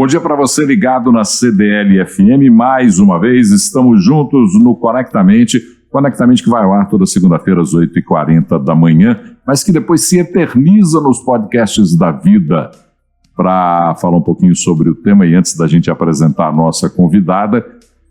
Bom dia para você ligado na CDL-FM. Mais uma vez, estamos juntos no Conectamente. Conectamente que vai ao ar toda segunda-feira às 8h40 da manhã, mas que depois se eterniza nos podcasts da vida. Para falar um pouquinho sobre o tema, e antes da gente apresentar a nossa convidada,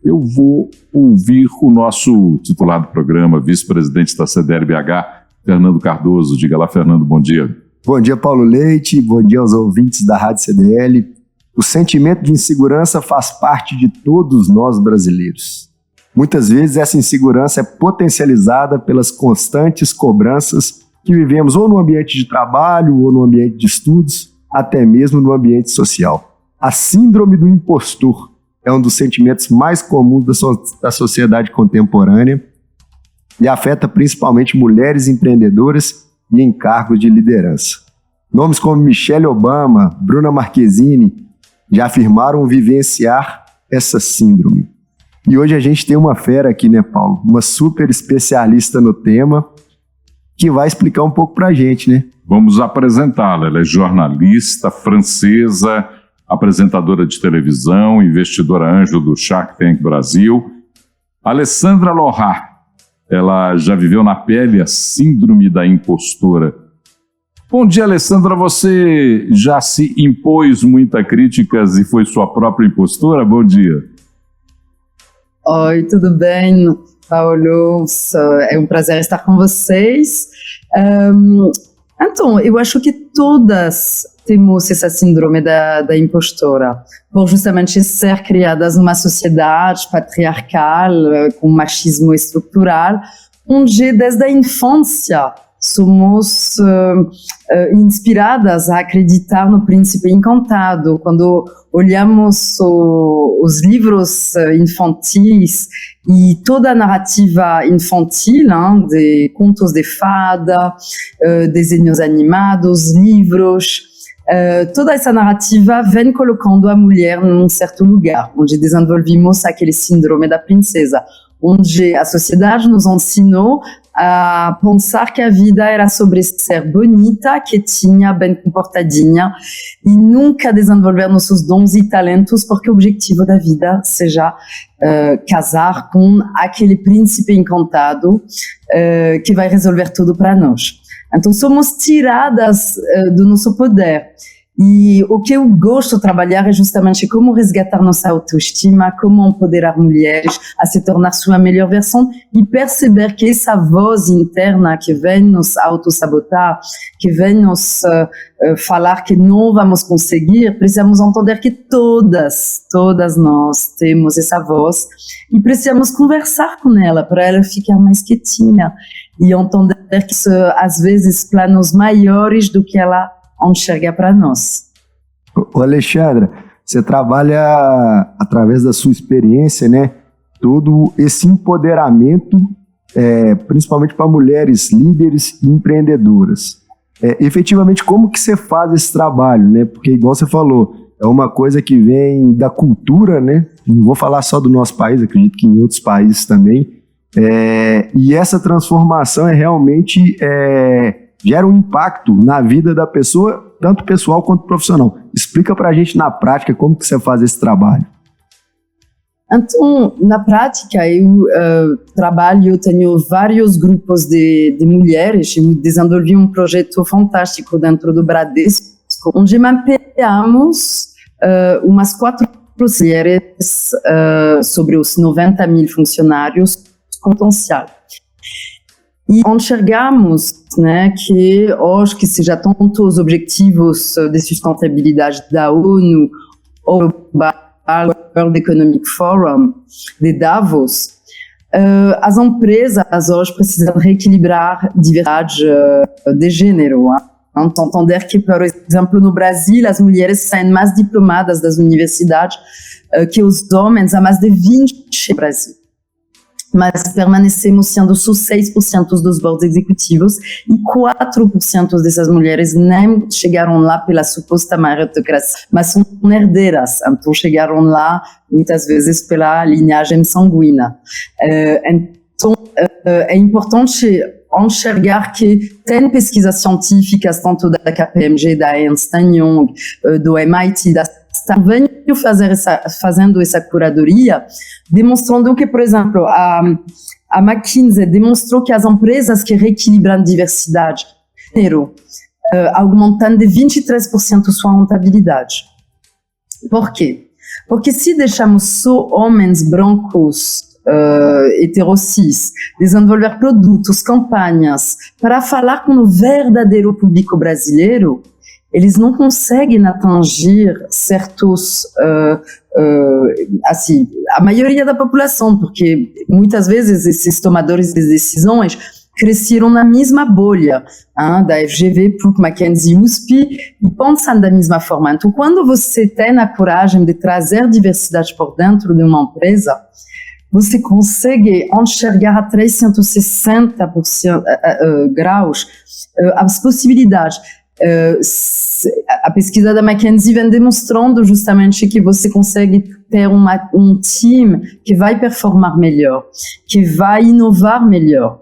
eu vou ouvir o nosso titular do programa, vice-presidente da CDL-BH, Fernando Cardoso. Diga lá, Fernando, bom dia. Bom dia, Paulo Leite, bom dia aos ouvintes da Rádio CDL. O sentimento de insegurança faz parte de todos nós brasileiros. Muitas vezes essa insegurança é potencializada pelas constantes cobranças que vivemos ou no ambiente de trabalho, ou no ambiente de estudos, até mesmo no ambiente social. A síndrome do impostor é um dos sentimentos mais comuns da sociedade contemporânea e afeta principalmente mulheres empreendedoras e em cargos de liderança. Nomes como Michelle Obama, Bruna Marquezine já afirmaram vivenciar essa síndrome. E hoje a gente tem uma fera aqui, né, Paulo? Uma super especialista no tema que vai explicar um pouco pra gente, né? Vamos apresentá-la. Ela é jornalista francesa, apresentadora de televisão, investidora anjo do Shark Tank Brasil. Alessandra Lohar. Ela já viveu na pele a síndrome da impostora. Bom dia, Alessandra. Você já se impôs muitas críticas e foi sua própria impostora? Bom dia. Oi, tudo bem, Paulo? É um prazer estar com vocês. Então, eu acho que todas temos essa síndrome da impostora, por justamente ser criadas numa sociedade patriarcal, com machismo estrutural, onde desde a infância somos inspiradas a acreditar no príncipe encantado. Quando olhamos os livros infantis e toda a narrativa infantil, de contos de fada, desenhos animados, livros, toda essa narrativa vem colocando a mulher num certo lugar, onde desenvolvemos aquele síndrome da princesa, onde a sociedade nos ensinou a pensar que a vida era sobre ser bonita, quietinha, bem comportadinha e nunca desenvolver nossos dons e talentos, porque o objetivo da vida seja casar com aquele príncipe encantado que vai resolver tudo para nós. Então somos tiradas do nosso poder. E o que eu gosto de trabalhar é justamente como resgatar nossa autoestima, como empoderar mulheres a se tornar sua melhor versão e perceber que essa voz interna que vem nos autossabotar, que vem nos falar que não vamos conseguir, precisamos entender que todas nós temos essa voz e precisamos conversar com ela para ela ficar mais quietinha e entender que às vezes planos maiores do que ela enxergar para nós. Ô Alexandra, você trabalha através da sua experiência, né? Todo esse empoderamento, principalmente para mulheres líderes e empreendedoras. Efetivamente, como que você faz esse trabalho, né? Porque, igual você falou, é uma coisa que vem da cultura, né? Não vou falar só do nosso país, acredito que em outros países também. E essa transformação realmente gera um impacto na vida da pessoa, tanto pessoal quanto profissional. Explica pra gente na prática como que você faz esse trabalho. Então, na prática, eu tenho vários grupos de mulheres, eu desenvolvi um projeto fantástico dentro do Bradesco, onde mapeamos umas 4 mulheres sobre os 90 mil funcionários com potencial. E enxergamos, né, que hoje que seja tanto os objetivos de sustentabilidade da ONU ou o World Economic Forum de Davos, as empresas hoje precisam reequilibrar diversidade de gênero. Então, entender que, por exemplo, no Brasil, as mulheres saem mais diplomadas das universidades que os homens há mais de 20 no Brasil. Mas permanecemos sendo só 6% dos boards executivos e 4% dessas mulheres nem chegaram lá pela suposta meritocracia, mas são herdeiras, então chegaram lá muitas vezes pela linhagem sanguínea. Então é importante enxergar que tem pesquisas científicas, tanto da KPMG, da Ernst Young, do MIT, da Stanford, fazendo essa curadoria, demonstrando que, por exemplo, a McKinsey demonstrou que as empresas que reequilibram diversidade de gênero aumentam de 23% sua rentabilidade. Por quê? Porque se deixamos só homens brancos heterocis desenvolver produtos, campanhas para falar com o verdadeiro público brasileiro, eles não conseguem atingir certos, assim, a maioria da população, porque muitas vezes esses tomadores de decisões cresceram na mesma bolha, da FGV, PUC, Mackenzie, USP, e pensam da mesma forma. Então, quando você tem a coragem de trazer diversidade por dentro de uma empresa, você consegue enxergar a 360 graus as possibilidades. A pesquisa da McKinsey vem demonstrando justamente que você consegue ter um time que vai performar melhor, que vai inovar melhor.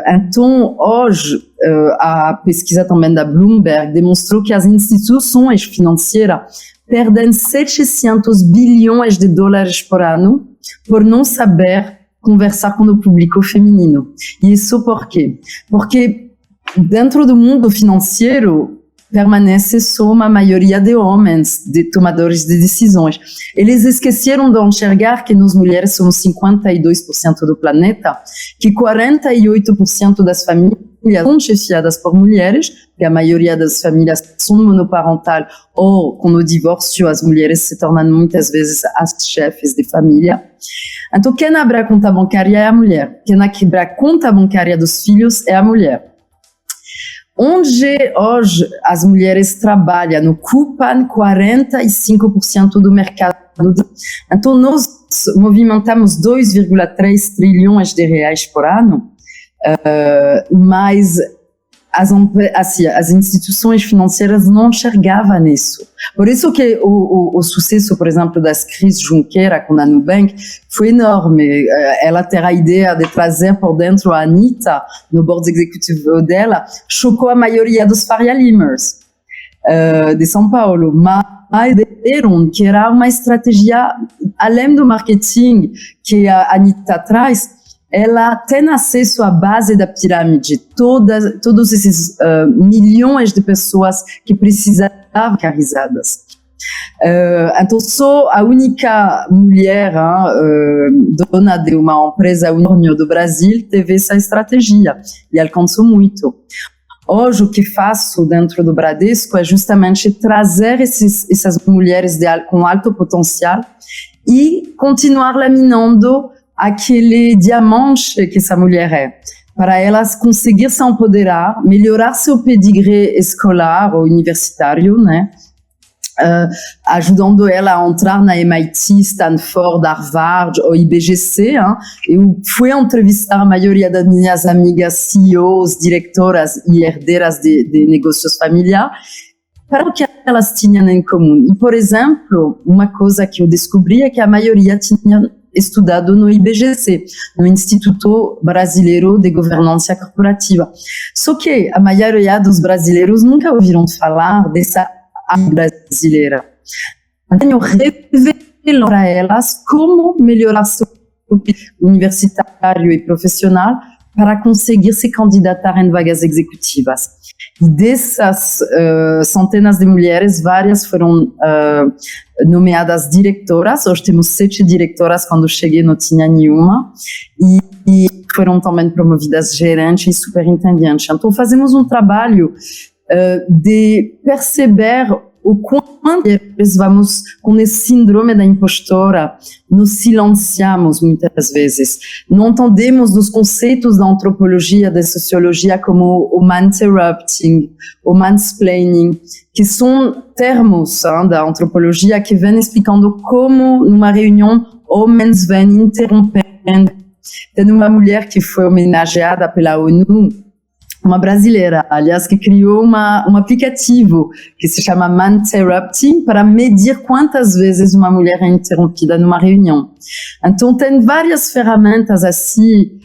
Então, hoje, a pesquisa também da Bloomberg demonstrou que as instituições financeiras perdem 700 bilhões de dólares por ano por não saber conversar com o público feminino. E isso por quê? Porque dentro do mundo financeiro permanece só uma maioria de homens, de tomadores de decisões. Eles esqueceram de enxergar que nós mulheres somos 52% do planeta, que 48% das famílias são chefiadas por mulheres, que a maioria das famílias são monoparental ou com o divórcio as mulheres se tornam muitas vezes as chefes de família. Então quem abre a conta bancária é a mulher, quem abre a conta bancária dos filhos é a mulher. Onde hoje as mulheres trabalham, ocupam 45% do mercado. Então, nós movimentamos 2,3 trilhões de reais por ano, mas as instituições financeiras não enxergavam isso. Por isso que o sucesso, por exemplo, das Cris Junqueira com a Nubank foi enorme. Ela ter a ideia de trazer por dentro a Anitta no board executivo dela, chocou a maioria dos Faria Limers de São Paulo, mas viram que era uma estratégia, além do marketing que a Anitta traz, ela tem acesso à base da pirâmide, todos esses milhões de pessoas que precisavam bancarizadas. Então, só a única mulher dona de uma empresa unicórnio do Brasil teve essa estratégia e alcançou muito. Hoje, o que faço dentro do Bradesco é justamente trazer essas mulheres com alto potencial e continuar laminando aquele diamante que essa mulher é, para elas conseguir se empoderar, melhorar seu pedigree escolar ou universitário, né? Ajudando ela a entrar na MIT, Stanford, Harvard ou IBGC. Eu fui entrevistar a maioria das minhas amigas CEOs, diretoras e herdeiras de negócios familiares para o que elas tinham em comum. E, por exemplo, uma coisa que eu descobri é que a maioria tinha estudado no IBGC, no Instituto Brasileiro de Governança Corporativa. Só que a maioria dos brasileiros nunca ouviram falar dessa área brasileira. Então, eu revelo para elas como melhorar seu universitário e profissional para conseguir se candidatar em vagas executivas. E dessas centenas de mulheres, várias foram nomeadas diretoras. Hoje temos 7 diretoras, quando cheguei não tinha nenhuma. E foram também promovidas gerentes e superintendentes. Então fazemos um trabalho de perceber o quanto vamos, com esse síndrome da impostora, nos silenciamos muitas vezes. Não entendemos dos conceitos da antropologia, da sociologia, como o man-interrupting, o mansplaining, que são termos da antropologia que vêm explicando como, numa reunião, homens vêm interrompendo. Tem uma mulher que foi homenageada pela ONU, uma brasileira, aliás, que criou um aplicativo que se chama Man-Interrupting para medir quantas vezes uma mulher é interrompida numa reunião. Então, tem várias ferramentas assim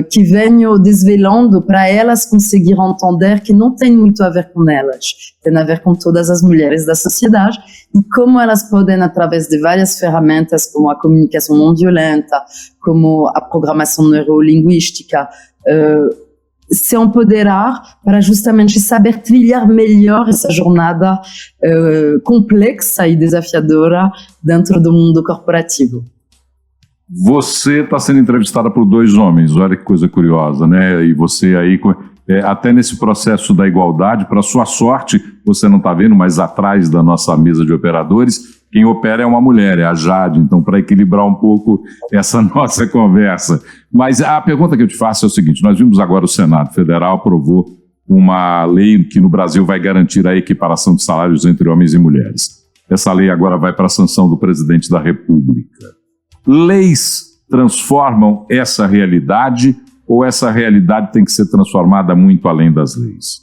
que venho desvelando para elas conseguir entender que não tem muito a ver com elas, tem a ver com todas as mulheres da sociedade e como elas podem, através de várias ferramentas como a comunicação não violenta, como a programação neurolinguística, se empoderar para justamente saber trilhar melhor essa jornada complexa e desafiadora dentro do mundo corporativo. Você está sendo entrevistada por 2 homens, olha que coisa curiosa, né? E você aí, até nesse processo da igualdade, para sua sorte, você não está vendo, mas atrás da nossa mesa de operadores, quem opera é uma mulher, é a Jade, então para equilibrar um pouco essa nossa conversa. Mas a pergunta que eu te faço é o seguinte, nós vimos agora o Senado Federal aprovou uma lei que no Brasil vai garantir a equiparação de salários entre homens e mulheres. Essa lei agora vai para a sanção do presidente da República. Leis transformam essa realidade ou essa realidade tem que ser transformada muito além das leis?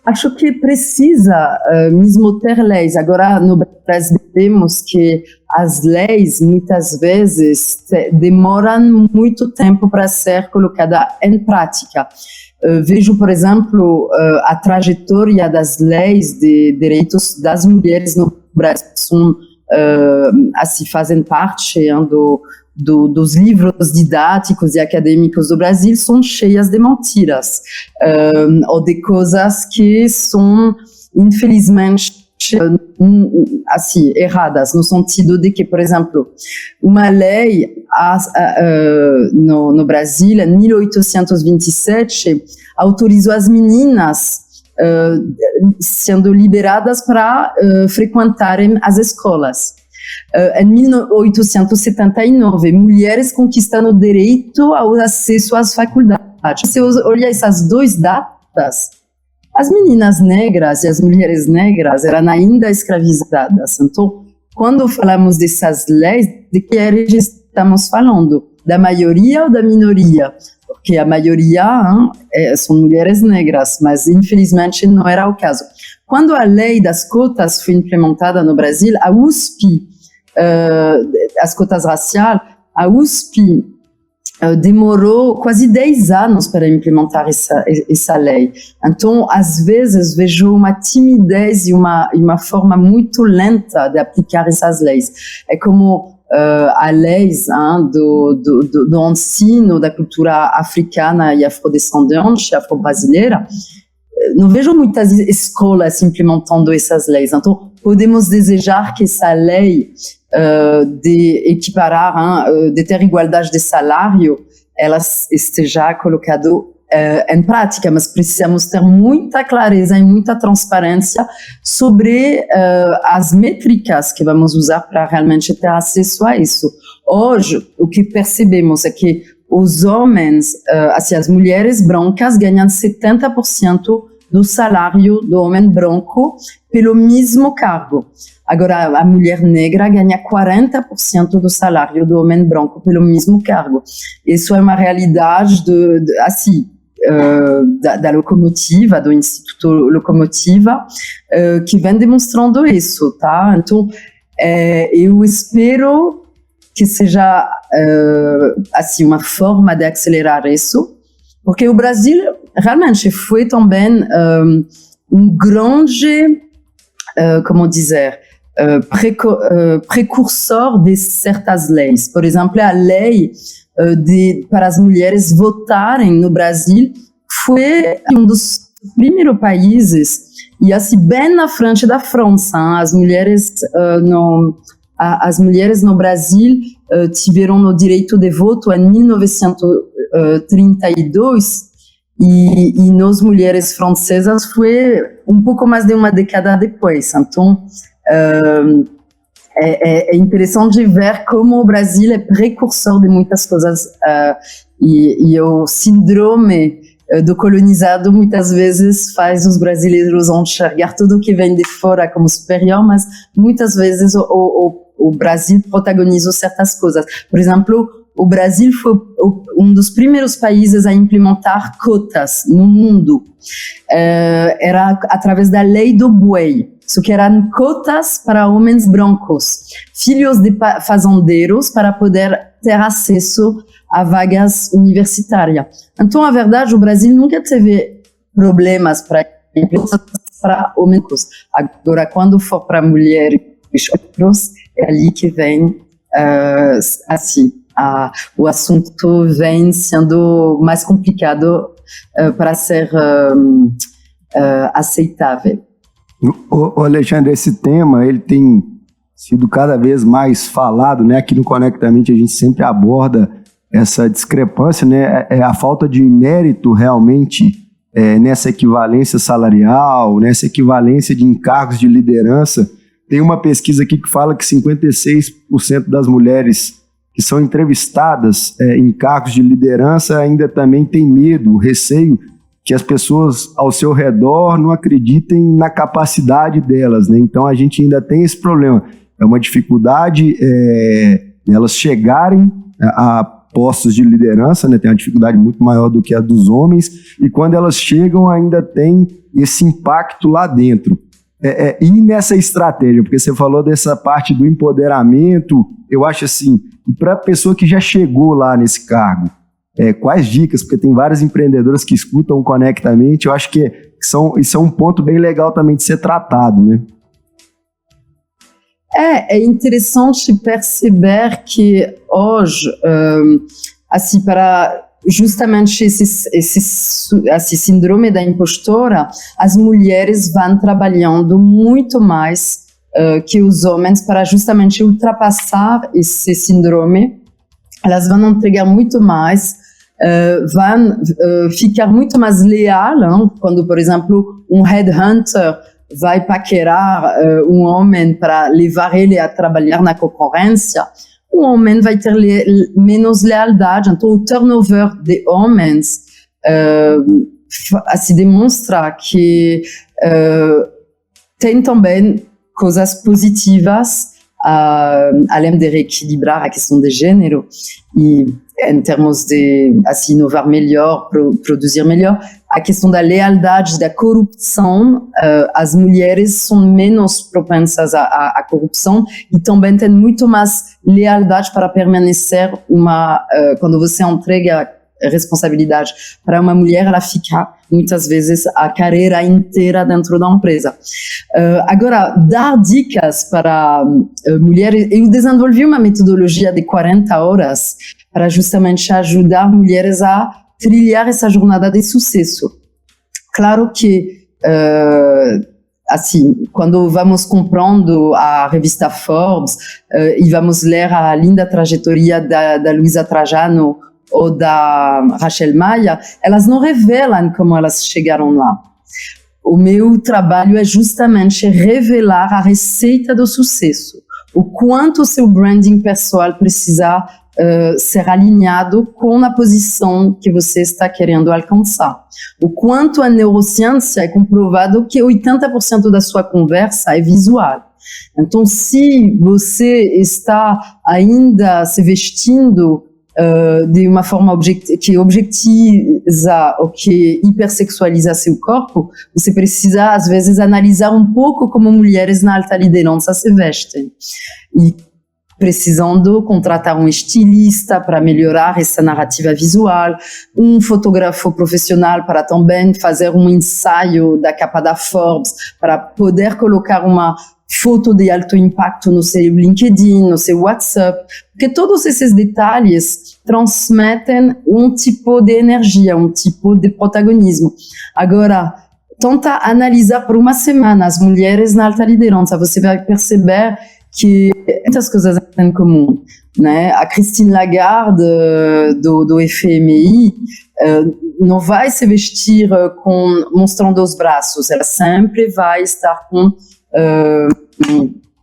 Acho que precisa mesmo ter leis. Agora, no Brasil, vemos que as leis, muitas vezes, demoram muito tempo para ser colocada em prática. Vejo, por exemplo, a trajetória das leis de direitos das mulheres no Brasil. Assim, fazem parte dos livros didáticos e acadêmicos do Brasil, são cheias de mentiras ou de coisas que são, infelizmente, assim, erradas, no sentido de que, por exemplo, uma lei no Brasil, em 1827, autorizou as meninas sendo liberadas para frequentarem as escolas. Em 1879, mulheres conquistando o direito ao acesso às faculdades. Se você olhar essas 2 datas, as meninas negras e as mulheres negras eram ainda escravizadas. Então, quando falamos dessas leis, de que estamos falando? Da maioria ou da minoria? Porque a maioria são mulheres negras, mas infelizmente não era o caso. Quando a lei das cotas foi implementada no Brasil, a USP, as cotas raciais, a USP demorou quase 10 anos para implementar essa lei. Então, às vezes, vejo uma timidez e uma forma muito lenta de aplicar essas leis. É como a leis do ensino da cultura africana e afrodescendente, afro-brasileira. Não vejo muitas escolas implementando essas leis. Então, podemos desejar que essa lei de equiparar, de ter igualdade de salário, ela esteja colocada em prática, mas precisamos ter muita clareza e muita transparência sobre as métricas que vamos usar para realmente ter acesso a isso. Hoje, o que percebemos é que os homens, assim, as mulheres brancas ganham 70% do salário do homem branco pelo mesmo cargo. Agora, a mulher negra ganha 40% do salário do homem branco pelo mesmo cargo. Isso é uma realidade assim, da Locomotiva, do Instituto Locomotiva, que vem demonstrando isso, tá? Então, eu espero que seja assim, uma forma de acelerar isso, porque o Brasil realmente foi também grande, como dizer, precursor de certas leis. Por exemplo, a lei para as mulheres votarem no Brasil foi um dos primeiros países, e assim, bem na frente da França. As mulheres no Brasil tiveram o direito de voto em 1932, e nós, mulheres francesas, foi um pouco mais de uma década depois. Então, é interessante ver como o Brasil é precursor de muitas coisas, e o síndrome do colonizado muitas vezes faz os brasileiros enxergar tudo que vem de fora como superior, mas muitas vezes o Brasil protagonizou certas coisas. Por exemplo, o Brasil foi um dos primeiros países a implementar cotas no mundo. Era através da lei do buey, só que eram cotas para homens brancos, filhos de fazendeiros, para poder ter acesso a vagas universitárias. Então, a verdade, o Brasil nunca teve problemas para homens. Agora, quando for para mulheres, é ali que vem, o assunto vem sendo mais complicado para ser aceitável. O Alexandre, esse tema ele tem sido cada vez mais falado, né? Aqui no Conectamente a gente sempre aborda essa discrepância, né? A falta de mérito realmente nessa equivalência salarial, nessa equivalência de encargos de liderança. Tem uma pesquisa aqui que fala que 56% das mulheres que são entrevistadas em cargos de liderança ainda também tem medo, receio que as pessoas ao seu redor não acreditem na capacidade delas, né? Então a gente ainda tem esse problema. É uma dificuldade elas chegarem a postos de liderança, né? Tem uma dificuldade muito maior do que a dos homens, e quando elas chegam ainda tem esse impacto lá dentro. E nessa estratégia, porque você falou dessa parte do empoderamento, eu acho assim, e para a pessoa que já chegou lá nesse cargo, quais dicas? Porque tem várias empreendedoras que escutam Conectamente, eu acho que isso é um ponto bem legal também de ser tratado, né? É interessante perceber que hoje, assim, para justamente esse síndrome da impostora, as mulheres vão trabalhando muito mais que os homens para justamente ultrapassar esse síndrome. Elas vão entregar muito mais, vão ficar muito mais leal, hein? Quando, por exemplo, um headhunter vai paquerar um homem para levar ele a trabalhar na concorrência, o homem vai ter menos lealdade. Então, o turnover de homens assim, demonstra que tem também coisas positivas, além de reequilibrar a questão de gênero e em termos de assim, inovar melhor, produzir melhor, a questão da lealdade, da corrupção, as mulheres são menos propensas à corrupção e também têm muito mais lealdade para permanecer quando você entrega responsabilidade para uma mulher, ela fica muitas vezes a carreira inteira dentro da empresa. Agora, dar dicas para mulheres, eu desenvolvi uma metodologia de 40 horas para justamente ajudar mulheres a trilhar essa jornada de sucesso. Claro que, assim, quando vamos comprando a revista Forbes e vamos ler a linda trajetória da Luísa Trajano ou da Rachel Maia, elas não revelam como elas chegaram lá. O meu trabalho é justamente revelar a receita do sucesso, o quanto o seu branding pessoal precisa ser alinhado com a posição que você está querendo alcançar. O quanto a neurociência é comprovado que 80% da sua conversa é visual. Então, se você está ainda se vestindo de uma forma que objetiviza ou que hipersexualiza seu corpo, você precisa, às vezes, analisar um pouco como mulheres na alta liderança se vestem. E precisando contratar um estilista para melhorar essa narrativa visual, um fotógrafo profissional para também fazer um ensaio da capa da Forbes, para poder colocar uma foto de alto impacto no seu LinkedIn, no seu WhatsApp, porque todos esses detalhes transmitem um tipo de energia, um tipo de protagonismo. Agora, tenta analisar por uma semana as mulheres na alta liderança, você vai perceber que muitas coisas em comum, né? A Christine Lagarde do FMI não vai se vestir mostrando os braços, ela sempre vai estar com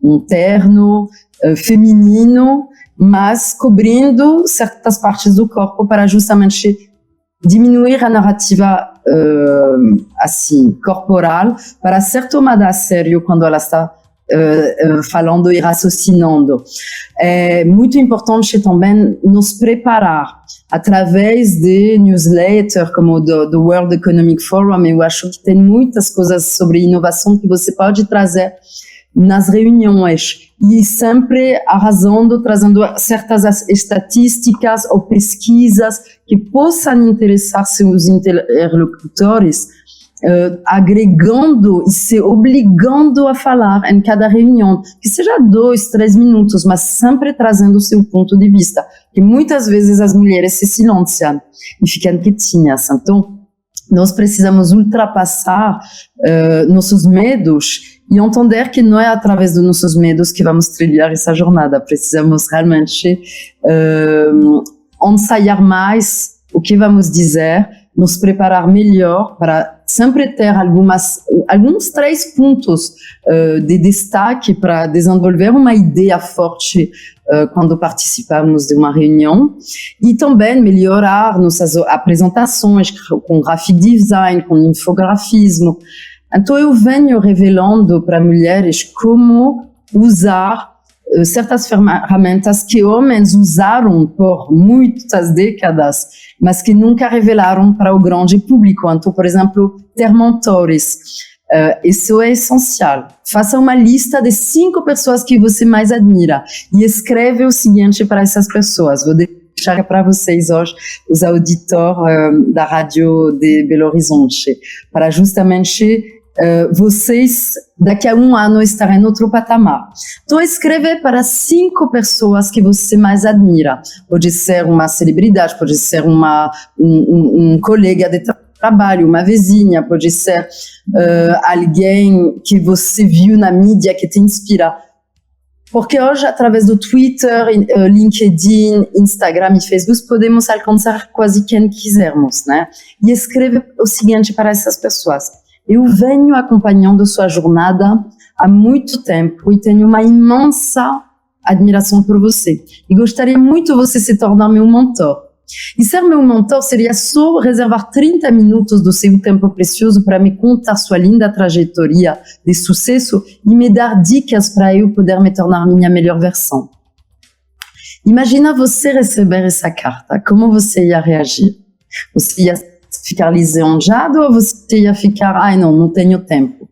um terno feminino, mas cobrindo certas partes do corpo para justamente diminuir a narrativa assim corporal para ser tomada a sério quando ela está falando e raciocinando. É muito importante também nos preparar através de newsletters como do World Economic Forum. Eu acho que tem muitas coisas sobre inovação que você pode trazer nas reuniões e sempre arrasando, trazendo certas estatísticas ou pesquisas que possam interessar seus interlocutores, agregando e se obrigando a falar em cada reunião, que seja 2, 3 minutos, mas sempre trazendo o seu ponto de vista, que muitas vezes as mulheres se silenciam e ficam quietinhas. Então, nós precisamos ultrapassar nossos medos e entender que não é através dos nossos medos que vamos trilhar essa jornada. Precisamos realmente ensaiar mais o que vamos dizer, nos preparar melhor para sempre ter alguns 3 pontos de destaque para desenvolver uma ideia forte quando participamos de uma reunião e também melhorar nossas apresentações com graphic design, com infografismo. Então eu venho revelando para mulheres como usar certas ferramentas que homens usaram por muitas décadas, mas que nunca revelaram para o grande público. Então, por exemplo, ter mentores. Isso é essencial. Faça uma lista de 5 pessoas que você mais admira e escreve o seguinte para essas pessoas. Vou deixar para vocês hoje, os auditores da rádio de Belo Horizonte, para justamente vocês daqui a 1 ano estarem em outro patamar. Então escreve para 5 pessoas que você mais admira. Pode ser uma celebridade, pode ser um colega de trabalho, uma vizinha, pode ser alguém que você viu na mídia que te inspira. Porque hoje, através do Twitter, LinkedIn, Instagram e Facebook, podemos alcançar quase quem quisermos, né? E escreve o seguinte para essas pessoas: eu venho acompanhando sua jornada há muito tempo e tenho uma imensa admiração por você. E gostaria muito de você se tornar meu mentor. E ser meu mentor seria só reservar 30 minutos do seu tempo precioso para me contar sua linda trajetória de sucesso e me dar dicas para eu poder me tornar minha melhor versão. Imagina você receber essa carta. Como você ia reagir? Você ia ficar lisonjeado ou você ia ficar, ai não tenho tempo?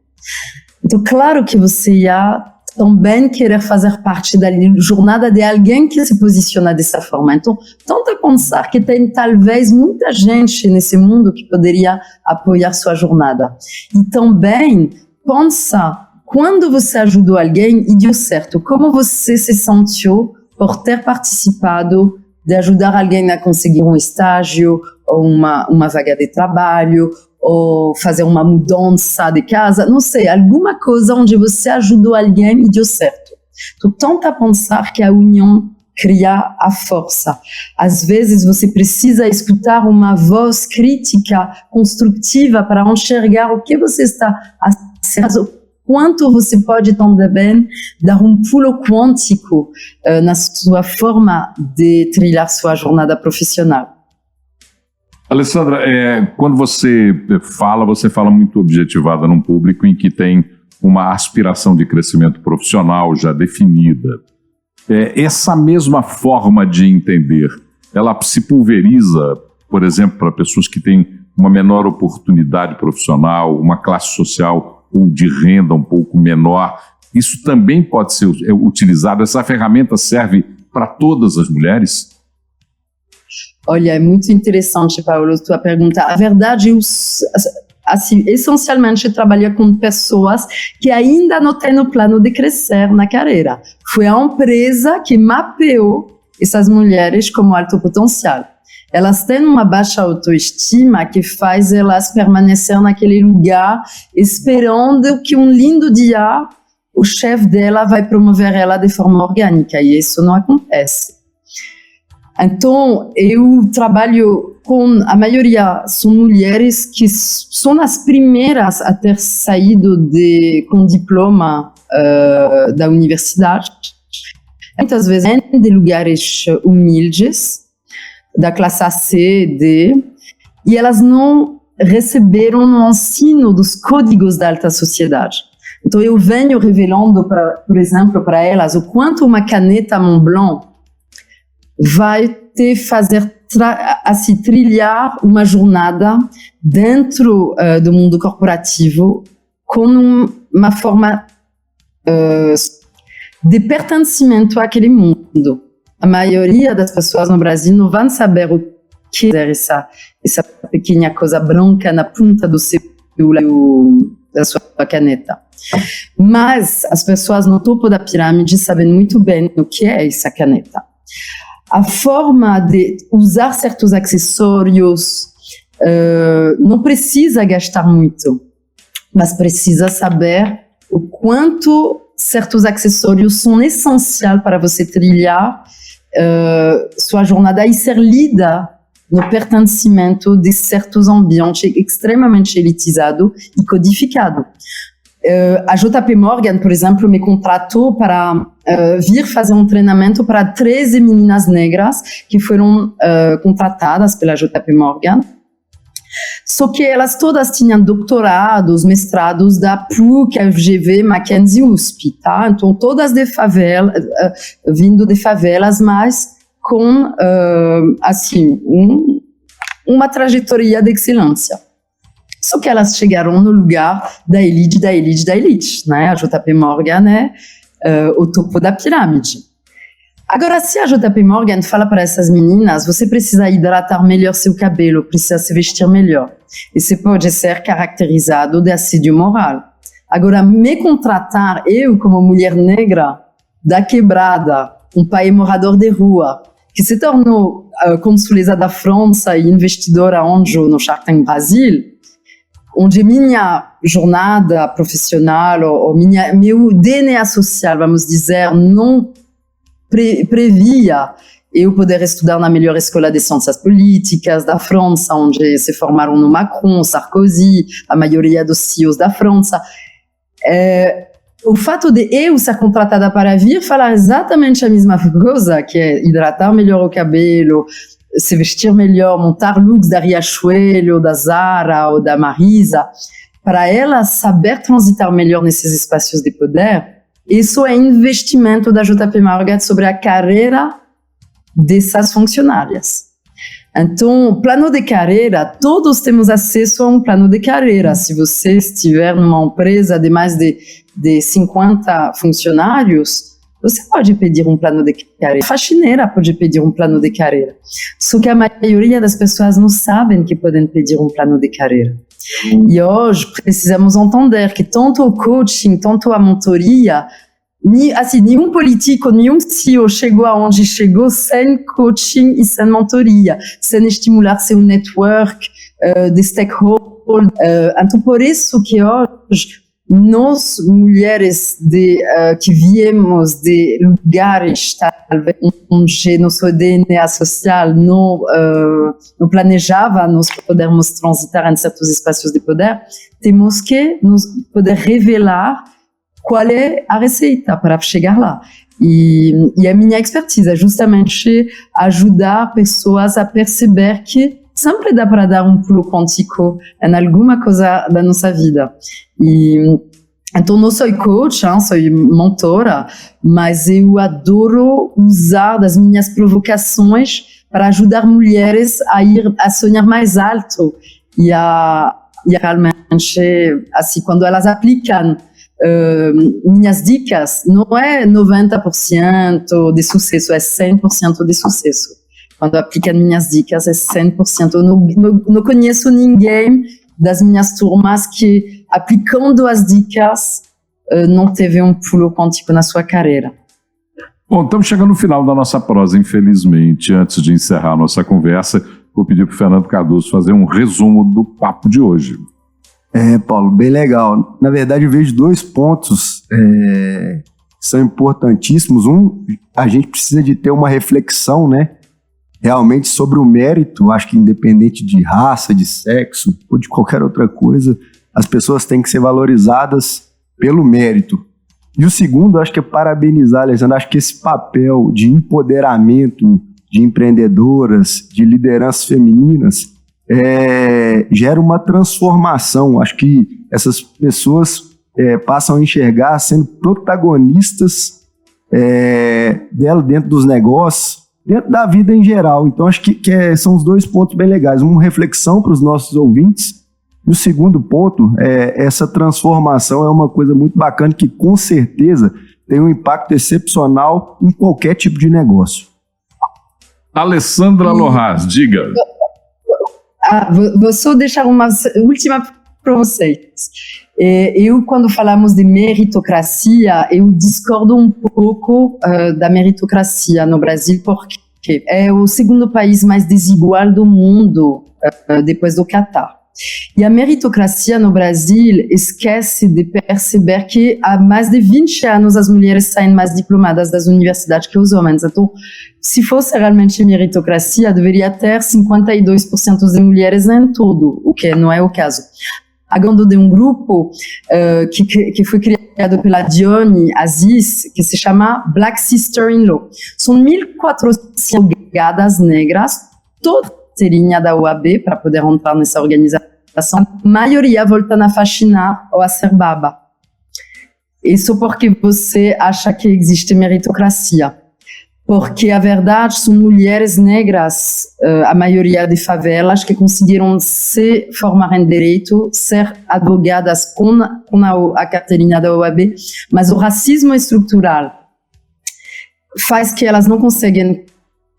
Então, claro que você ia também querer fazer parte da jornada de alguém que se posiciona dessa forma. Então, tenta pensar que tem talvez muita gente nesse mundo que poderia apoiar sua jornada. E também pensa, quando você ajudou alguém e deu certo, como você se sentiu por ter participado de ajudar alguém a conseguir um estágio ou uma vaga de trabalho, ou fazer uma mudança de casa, não sei, alguma coisa onde você ajudou alguém e deu certo. Então, tenta pensar que a união cria a força. Às vezes, você precisa escutar uma voz crítica, construtiva, para enxergar o que você está a fazer, quanto você pode também dar um pulo quântico na sua forma de trilhar sua jornada profissional. Alessandra, quando você fala muito objetivada num público em que tem uma aspiração de crescimento profissional já definida. Essa mesma forma de entender, ela se pulveriza, por exemplo, para pessoas que têm uma menor oportunidade profissional, uma classe social ou de renda um pouco menor. Isso também pode ser utilizado? Essa ferramenta serve para todas as mulheres? Olha, é muito interessante, Paulo, tua pergunta. A verdade, eu essencialmente trabalho com pessoas que ainda não têm no plano de crescer na carreira. Foi a empresa que mapeou essas mulheres como alto potencial. Elas têm uma baixa autoestima que faz elas permanecer naquele lugar esperando que um lindo dia o chefe dela vai promover ela de forma orgânica, e isso não acontece. Então, eu trabalho com, a maioria são mulheres que são as primeiras a ter saído com diploma da universidade, muitas vezes de lugares humildes, da classe A, C, D, e elas não receberam o ensino dos códigos da alta sociedade. Então, eu venho revelando, por exemplo, para elas o quanto uma caneta Montblanc vai te fazer trilhar uma jornada dentro do mundo corporativo com uma forma de pertencimento àquele mundo. A maioria das pessoas no Brasil não vão saber o que é essa pequena coisa branca na ponta do seu da sua caneta. Mas as pessoas no topo da pirâmide sabem muito bem o que é essa caneta. A forma de usar certos acessórios não precisa gastar muito, mas precisa saber o quanto certos acessórios são essenciais para você trilhar sua jornada e ser lida no pertencimento de certos ambientes extremamente elitizados e codificados. A JP Morgan, por exemplo, me contratou para vir fazer um treinamento para 13 meninas negras que foram contratadas pela JP Morgan. Só que elas todas tinham doutorados, mestrados da PUC, FGV, Mackenzie, USP, tá? Então, todas de favela, vindo de favelas, mas com, assim, uma trajetória de excelência. Só que elas chegaram no lugar da elite, né? A JP Morgan é o topo da pirâmide. Agora, se a JP Morgan fala para essas meninas, você precisa hidratar melhor seu cabelo, precisa se vestir melhor. Isso pode ser caracterizado de assédio moral. Agora, me contratar, eu como mulher negra, da quebrada, um pai morador de rua, que se tornou consuleza da França e investidora anjo no Shark Tank Brasil, onde minha jornada profissional, ou meu DNA social, vamos dizer, não previa eu poder estudar na melhor escola de ciências políticas da França, onde se formaram no Macron, Sarkozy, a maioria dos CEOs da França. O fato de eu ser contratada para vir falar exatamente a mesma coisa, que é hidratar melhor o cabelo, se vestir melhor, montar looks da Riachuelo, da Zara ou da Marisa, para ela saber transitar melhor nesses espaços de poder, isso é investimento da JP Morgan sobre a carreira dessas funcionárias. Então, plano de carreira, todos temos acesso a um plano de carreira. Se você estiver numa empresa de mais de 50 funcionários, você pode pedir um plano de carreira. A faxineira pode pedir um plano de carreira. Só que a maioria das pessoas não sabem que podem pedir um plano de carreira. E hoje precisamos entender que tanto o coaching, tanto a mentoria, nenhum político, nenhum CEO chegou aonde chegou sem coaching e sem mentoria, sem estimular seu network de stakeholders. Então, por isso que hoje nós, mulheres que viemos de lugares talvez onde nosso DNA social não planejava nós podermos transitar em certos espaços de poder, temos que nos poder revelar qual é a receita para chegar lá. E a minha expertise é justamente ajudar pessoas a perceber que sempre dá para dar um pulo quântico em alguma coisa da nossa vida. Então, não sou coach, sou mentora, mas eu adoro usar das minhas provocações para ajudar mulheres a sonhar mais alto e a realmente, assim, quando elas aplicam minhas dicas, não é 90% de sucesso, é 100% de sucesso. Quando aplicam minhas dicas, é 100%. Eu não conheço ninguém das minhas turmas que, aplicando as dicas, não teve um pulo quântico na sua carreira. Bom, estamos chegando no final da nossa prosa, infelizmente. Antes de encerrar a nossa conversa, vou pedir para o Fernando Cardoso fazer um resumo do papo de hoje. Paulo, bem legal. Na verdade, eu vejo 2 pontos que são importantíssimos. A gente precisa de ter uma reflexão, né? Realmente sobre o mérito, acho que independente de raça, de sexo ou de qualquer outra coisa, as pessoas têm que ser valorizadas pelo mérito. E o segundo, acho que é parabenizar, Alexandre, acho que esse papel de empoderamento de empreendedoras, de lideranças femininas, gera uma transformação. Acho que essas pessoas passam a enxergar sendo protagonistas dela dentro dos negócios, dentro da vida em geral. Então, acho que são os 2 pontos bem legais. Uma reflexão para os nossos ouvintes. E o segundo ponto, essa transformação é uma coisa muito bacana que, com certeza, tem um impacto excepcional em qualquer tipo de negócio. Alessandra Lohás, diga. Vou só deixar uma última para vocês. Eu, quando falamos de meritocracia, eu discordo um pouco da meritocracia no Brasil, porque é o segundo país mais desigual do mundo, depois do Catar. E a meritocracia no Brasil esquece de perceber que há mais de 20 anos as mulheres saem mais diplomadas das universidades que os homens. Então, se fosse realmente meritocracia, deveria ter 52% de mulheres em tudo, o que não é o caso. Falando de um grupo que foi criado pela Dione Aziz, que se chama Black Sister-in-Law. São 1.400 advogadas negras, todas inteirinha da OAB, para poder entrar nessa organização. A maioria volta a faxinar ou a ser baba. Isso porque você acha que existe meritocracia. Porque a verdade são mulheres negras, a maioria de favelas, que conseguiram se formar em direito, ser advogadas com a carteirinha da OAB, mas o racismo estrutural faz que elas não conseguem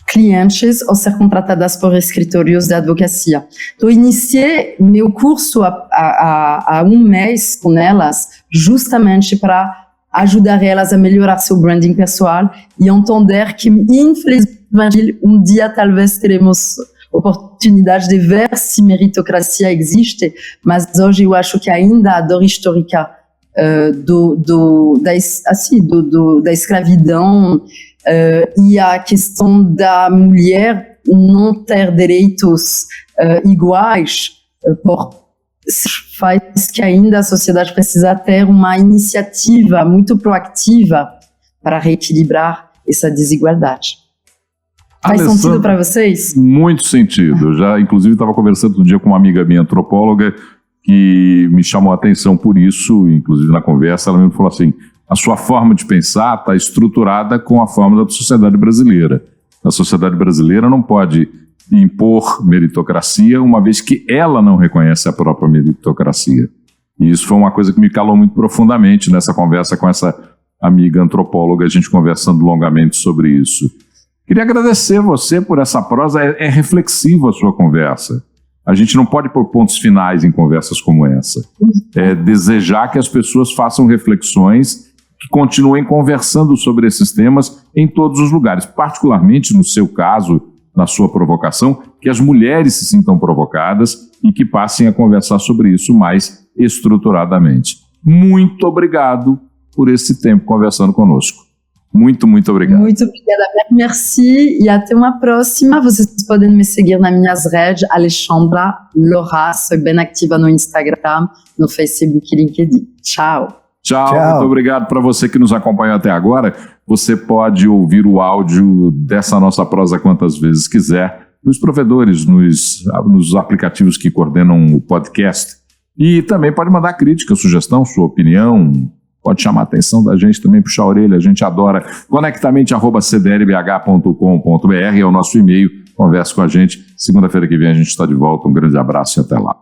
clientes ou ser contratadas por escritórios de advocacia. Então, iniciei meu curso há um mês com elas, justamente para ajudar elas a melhorar seu branding pessoal e entender que, infelizmente, um dia talvez teremos oportunidade de ver se meritocracia existe, mas hoje eu acho que ainda a dor histórica da escravidão e a questão da mulher não ter direitos iguais faz que ainda a sociedade precisa ter uma iniciativa muito proativa para reequilibrar essa desigualdade. Faz sentido para vocês? Muito sentido. Eu já, inclusive, estava conversando outro dia com uma amiga minha, antropóloga, que me chamou a atenção por isso, inclusive na conversa, ela me falou assim, a sua forma de pensar está estruturada com a forma da sociedade brasileira. A sociedade brasileira não pode impor meritocracia, uma vez que ela não reconhece a própria meritocracia. E isso foi uma coisa que me calou muito profundamente nessa conversa com essa amiga antropóloga, a gente conversando longamente sobre isso. Queria agradecer você por essa prosa, é reflexiva a sua conversa. A gente não pode pôr pontos finais em conversas como essa. É desejar que as pessoas façam reflexões, que continuem conversando sobre esses temas em todos os lugares, particularmente no seu caso, na sua provocação, que as mulheres se sintam provocadas e que passem a conversar sobre isso mais estruturadamente. Muito obrigado por esse tempo conversando conosco. Muito, muito obrigado. Muito obrigada. Merci e até uma próxima. Vocês podem me seguir nas minhas redes, Alessandra Lohás, sou bem ativa no Instagram, no Facebook e LinkedIn. Tchau. Tchau, muito obrigado para você que nos acompanhou até agora. Você pode ouvir o áudio dessa nossa prosa quantas vezes quiser, nos provedores, nos aplicativos que coordenam o podcast. E também pode mandar crítica, sugestão, sua opinião, pode chamar a atenção da gente também, puxar a orelha, a gente adora. conectamente@cdlbh.com.br é o nosso e-mail, converse com a gente. Segunda-feira que vem a gente está de volta, um grande abraço e até lá.